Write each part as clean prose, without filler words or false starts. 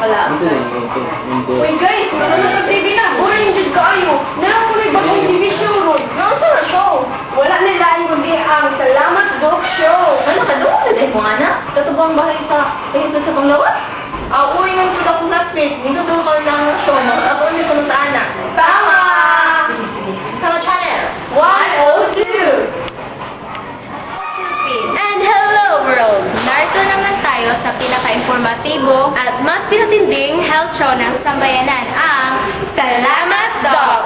pala. Uy guys, mag-TV na. Boring din kayo. Nalang ko may bagong TV show ron. Nasa na show. Wala na lain kundi ang Salamat Doc Show. Ano ka doon? Naday mo anak? Katubang bahay sa sa panglawas? Uwi ng suda kong classmate. Dito doon ko lang ang show. Ako ulit ko sa anak. Tama! Sa channel 102. And hello world! Narito naman tayo sa pinaka-informatibo at mas pinatinding health show ng sambayanan, ang Salamat Doc!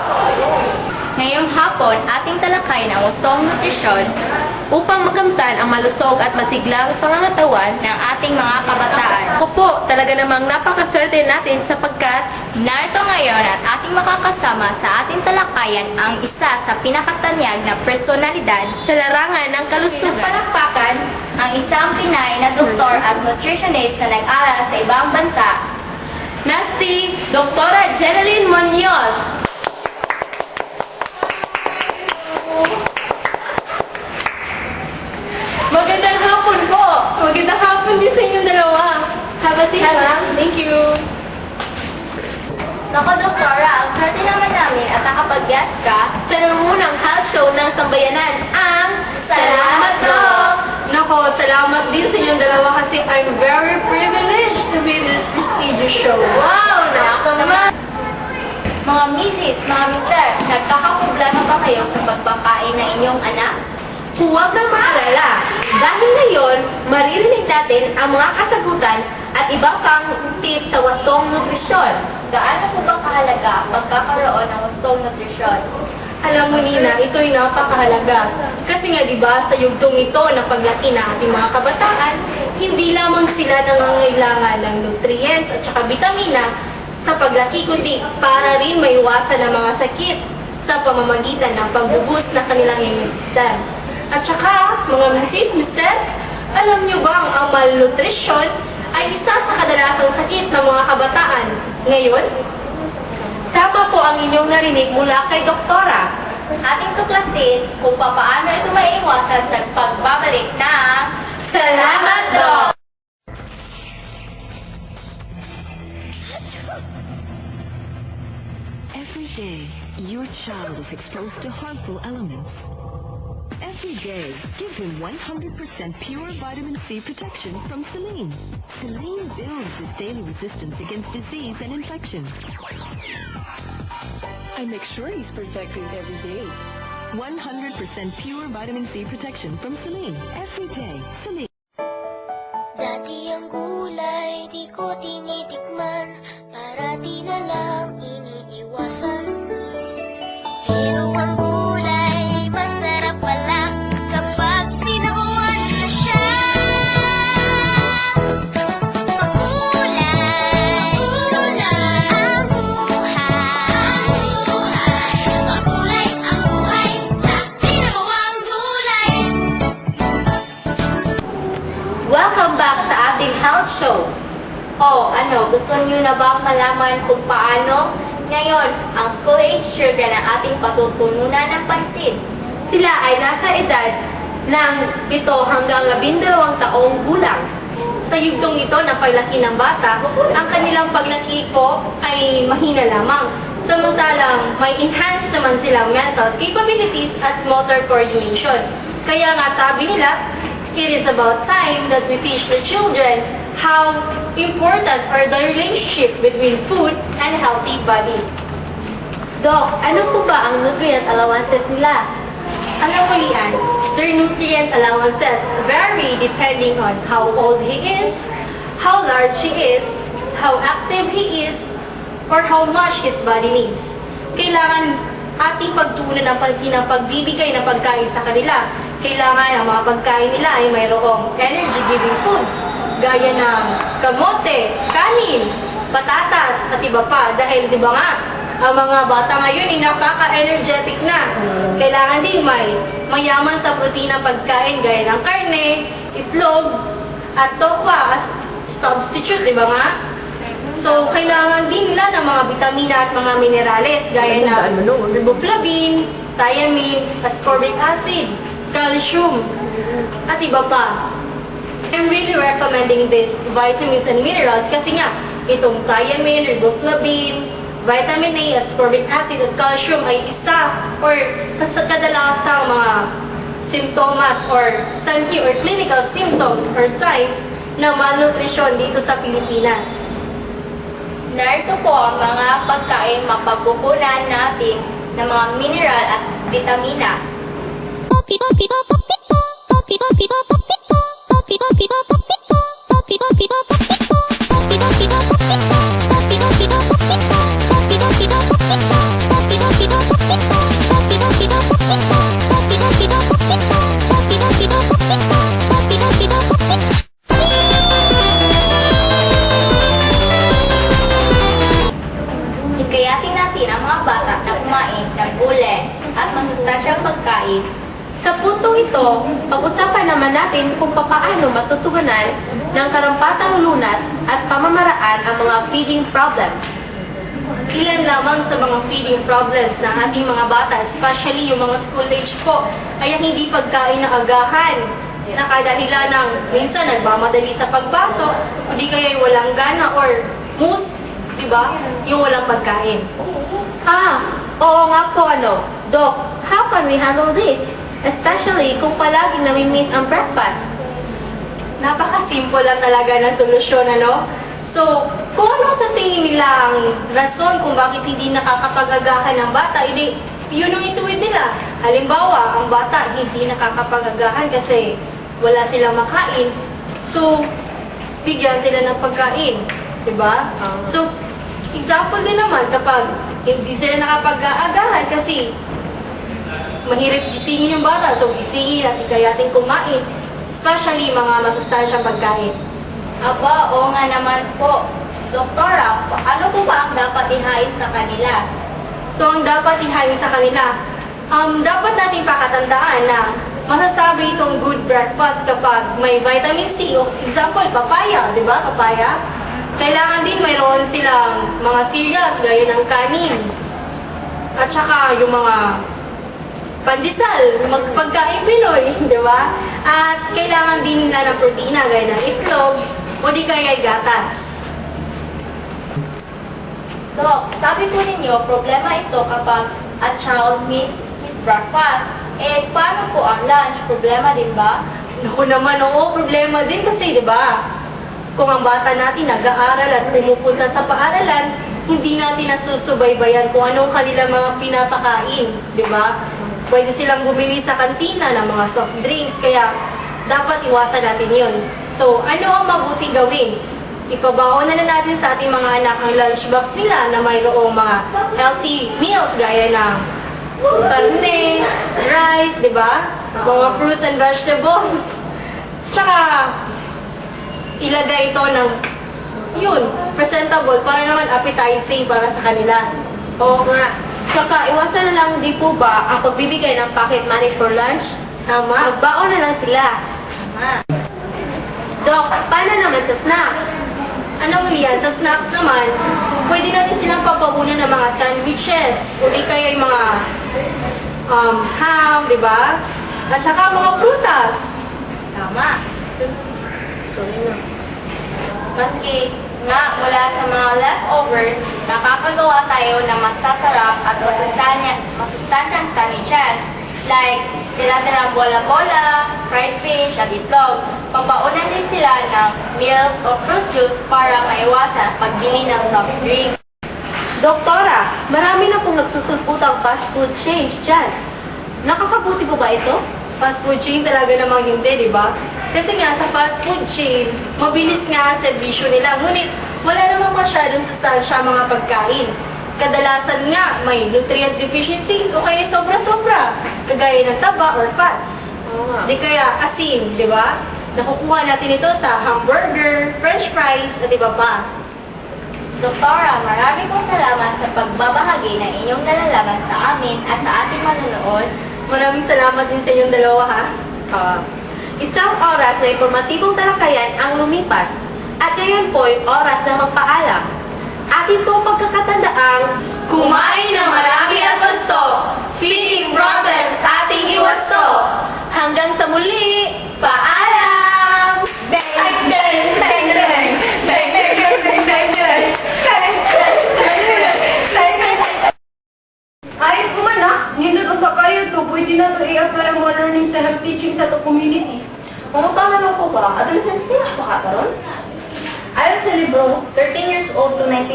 Ngayong hapon, ating talakayin ang usong nutrisyon upang makamtan ang malusog at masiglang pangangatawan ng ating mga kabataan. Ako po, talaga namang napakaswerte natin sapagkat narito ngayon at ating makakasama sa ating talakayan ang isa sa pinakatanyag na personalidad sa larangan ng kalusugan. Palakpakan ang isang Pinay na doktor at nutritionist na nag-aral sa ibang bansa na si Dr. Jeneline Munoz. Magandang hapon po! Magandang hapon din sa inyong dalawa. Have a seat, ma'am. Thank you. Nako, Doktora, ang swerte naman namin at nakapag-guest ka sa nangunang health show ng sambayanan, ang Salamat Doc! Nako, salamat din sa inyong dalawa kasi I'm very privileged to be in this prestigious show. Wow! Nako naman! Mga misis, mga mister, nagkakaproblema ba kayo sa pagbakain ng inyong anak? Huwag na maalala. Dahil ngayon, maririnig natin ang mga kasagutan at iba pang tips sa wastong nutrisyon. Gaano po bang kahalaga ang pagkakaroon ng wastong nutrisyon? Alam mo, Nina, ito'y napakahalaga. Kasi nga, diba, sa yugtong ito ng paglaki ng ating mga kabataan, hindi lamang sila nangangailangan ng nutrients at saka vitamina sa paglaki, kundi para rin maiwasan ang mga sakit sa pamamagitan ng pagbubus na kanilang immune system. At saka, mga mister, alam nyo bang ang malnutrition ay isa sa kadalasang sakit ng mga kabataan ngayon? Tama po ang inyong narinig mula kay Doktora. Ating tuklasin kung paano ito maiiwasan sa pagbabalik ng Salamat Doc! Every day, your child is exposed to harmful elements. Every day, give him 100% pure vitamin C protection from Selene. Selene builds his daily resistance against disease and infection. I make sure he's protected every day. 100% pure vitamin C protection from Selene. Every day, Selene. Dati ang gulay, di ko tinitikman, parati na lang iniiwasan. Pero ang gulay, masarap pala kapag sinabuan na siya. Magulay, ang buhay, ang buhay sa sinabuang gulay. Welcome back sa ating health show. Gusto niyo na ba malaman kung paano ngayon ang school age children ang ating patutununan ng pansin? Sila ay nasa edad ng 7 hanggang 12 taong gulang. Sa yugtong ito ng paglaki ng bata, ang kanilang paglaki po ay mahina lamang. Samantalang may enhanced naman silang mental capabilities at motor coordination. Kaya nga sabi nila, it is about time that we teach the children how important are the relationship between food and healthy body. Doc, ano po ba ang nutrient allowances nila? Alam mo, Lian, their nutrient allowances vary depending on how old he is, how large he is, how active he is, or how much his body needs. Kailangan ating pagtuunan ng pansin ang pagbibigay ng pagkain sa kanila. Kailangan ang mga pagkain nila ay mayroong energy-giving food, gaya ng kamote, kanin, patatas, at iba pa. Dahil di ba nga, ang mga bata ngayon ay napaka-energetic na. Kailangan din may mayaman sa protina pagkain gaya ng karne, itlog, at tokwa as substitute, di ba nga? So, kailangan din nila ng mga vitamina at mga minerales gaya ng riboflavin, thiamine, ascorbic acid, calcium, at iba pa. I'm really recommending this vitamins and minerals kasi nga, itong thiamine, riboflavin, vitamin A, ascorbic acid, at calcium ay isa or kadalasang mga simptomas or sanhi or clinical symptoms or signs ng malnutrition dito sa Pilipinas. Narito po ang mga pagkain mapagkukunan natin ng mga mineral at vitamina. Hikayatin natin ang mga bata na kumain ng gulay at masustansyang pagkain. Sa puntong ito, pag-usapan naman natin kung paano matutugunan ng karampatang lunas at pamamaraan ang mga feeding problems. Ilan lamang sa mga feeding problems ng ating mga bata, especially yung mga school age po, ay ang hindi pagkain na agahan na kadahilan ng minsan nagmamadali sa pagbasok, hindi kaya walang gana or mood, diba? Yung walang pagkain. Oo nga po Doc, how can we handle this? Especially kung palaging nami-miss ang breakfast. Napaka-simple lang talaga ng solusyon, So, kung ano sa tingin nila ang rason kung bakit hindi nakakapag-agahan ng bata, yun ang ituwid nila. Halimbawa, ang bata hindi nakakapag-agahan kasi wala silang makain. So, bigyan sila ng pagkain. Diba? So, example din naman kapag hindi sila nakapag-agahan kasi mahirap gisingin yung bata. So, gisingin at ikayatin kumain. Especially mga masustansyang pagkain. Aba, oo nga naman po. Doktora, ano po ba ang dapat ihain sa kanila? So, ang dapat ihain sa kanila, dapat natin pakatandaan na masasabi itong good breakfast kapag may vitamin C. O, example, papaya, di ba? Papaya. Kailangan din mayroon silang mga cereals gaya ng kanin. At saka yung mga pandesal, pagkain Pinoy, di ba? At kailangan din nila ng protina gaya ng itlog o di kaya gatas. So, sabi po ninyo, problema ito kapag a child needs his breakfast. Paano po ang lunch? Problema din ba? Naku naman, oo, problema din kasi, di ba? Kung ang bata natin nag-aaral at pumupunta sa paaralan, hindi natin nasusubaybayan kung anong kanilang mga pinapakain, di ba? Pwede silang bumili sa kantina ng mga soft drinks, kaya dapat iwasan natin yun. So, ano ang mabuti gawin? Ipabaon na natin sa ating mga anak ang lunchbox nila na mayroong mga healthy meals gaya ng karne, rice, di ba? Mga fruits and vegetables. Saka, ilagay ito ng, presentable para naman appetizing para sa kanila. Oo nga. Saka, iwasan na lang di po ba ang pagbibigay ng pocket money for lunch? Tama. Magbaon na lang sila. Tama. Doc, paano naman sa snacks? Ano mo yan? Sa snacks naman, pwede natin silang papabunan ng mga sandwiches o di kaya yung mga ham, di ba? At saka mga prutas. Tama. Maski nga mula sa mga leftovers, nakakagawa tayo ng masasarap at masustansyang sandwiches like sila bola-bola, fried fish, at itlog. Pabaunan din sila ng milk o fruit juice para maiwasan pagbili ng soft drink. Doktora, marami na pong nagsusulputang fast food chains dyan. Nakakabuti po ba ito? Fast food chain talaga namang hindi, di ba? Kasi nga sa fast food chain, mabilis nga ang servisyo nila. Ngunit wala namang masyadong sustansya mga pagkain. Kadalasan nga may nutrient deficiency o kaya sobra-sobra, kagaya ng taba or fat. Di kaya asin, di ba? Nakukuha natin ito sa hamburger, french fries, at iba pa. Doktora, marami pong salamat sa pagbabahagi ng inyong nalalaman sa amin at sa ating manunood. Maraming salamat din sa inyong dalawa, ha? Isang oras na informatibong talakayan ang lumipas. At ngayon po'y oras na magpaalam. Atin pong pagkakatandaang kumain ng marami at gusto. Feeding problems ating iwasto. Hanggang sa muli, paalam! Bang! Bang! Bang! Bang! Bang! Bang! Bang! Bang! Bang!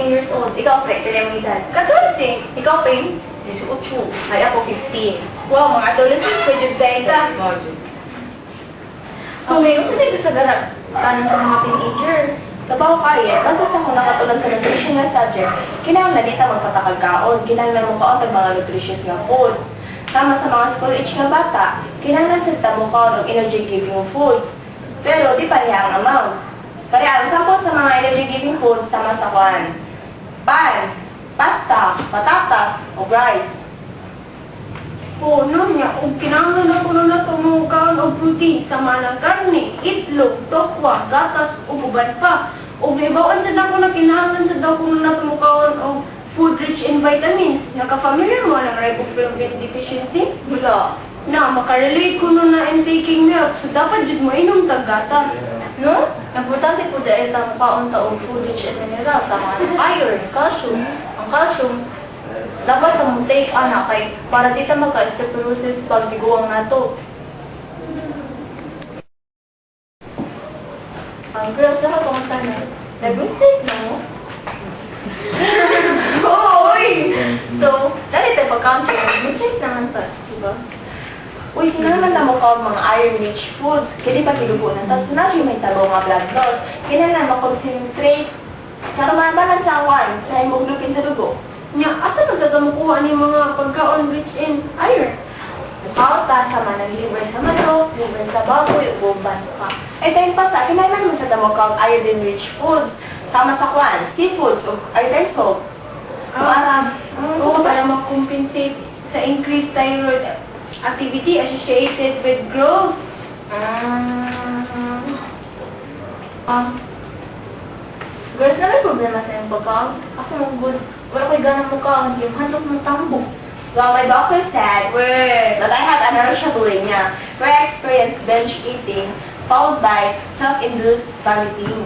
years old. Ikaw, Pre, kailan mo edad? 14. Ikaw, Pre? 18. Ay, ako 15. Wow, mga adolescent, pwede tayo ka. Okay, kung sino gusto tanong sa mga teenager, sabaw kaya, basta sa kung nakatulad sa nutrition na subject, kinahanglan na dito magpatakag kaon, kinahanglan mo kaon ng mga nutritious nga food. Tama sa mga school age nga bata, kinahanglan sa tamo kaon ng energy-giving food. Pero di pa niya ang amount. Kaya ang sapot sa mga energy-giving food sama sa kwan. Pan, pasta, patatas, o rice. Puno niya, kung kinahanglan ako na tumukaon o protein sa mga karne, itlog, tokwa, gatas, o uban pa. O ibawaan sa dako na kinahanglan sa dako na tumukaon o food rich in vitamins. Naka-familiar mo ng riboflavin deficiency? Wala. Na, makarelate ko nun na in taking milk, so dapat jud mo inom tag gatas. No? Importante po dahil sa mukhaon ta o food rich in mineral, sa mga iron, calcium. Ang calcium, dapat sa mong take anak kay para di ta magka-osteoporosis pag biguang nato. Ang girls na kung sana, nag-mistake na mo? Hoy! So, dahil tayo pag-counter, nag-mistake naman pa, diba? Uy, sinalaman na mo ka mga iron-rich foods, kaya di pa kilubo na. Tapos na may tabo nga blood loss, kailangan makonsentrate sa kamabalan sa awan, sa hemoglobin sa dugo. Nya, asa nagtatamukuha ni mga pagkaon rich in iron? Kauta sa manang liver sa manok, liver sa baboy, o bansa. Eh, dahil pa sa, kinailan mo sa damokang iron-rich food. Sama sa kwan, seafood, o iron salt. Para mag-compensate sa increased thyroid activity associated with growth. Girls, na may problema sa iyong pagkaon? Ako mag-good. Wala ko'y ganang pagkaon, yung handok ng tambo. Well, my doctor said that I have anorexia bulimia, where I experienced binge eating, followed by self-induced vomiting.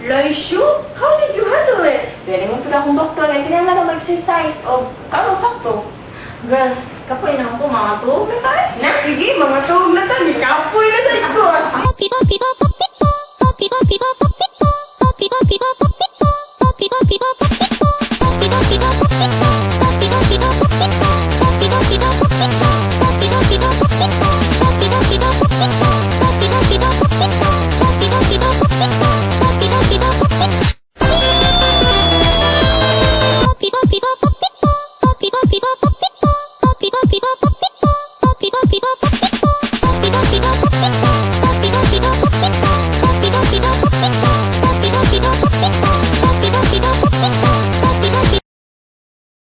Laishu, how did you handle it? Pwede mo sila akong doktor, ay kailangan na mag-exercise o kano sakto. Girls, kapoy na ako mga tuhog na tayo. Na, sige, mga tuhog na tayo, kapoy na tayo. People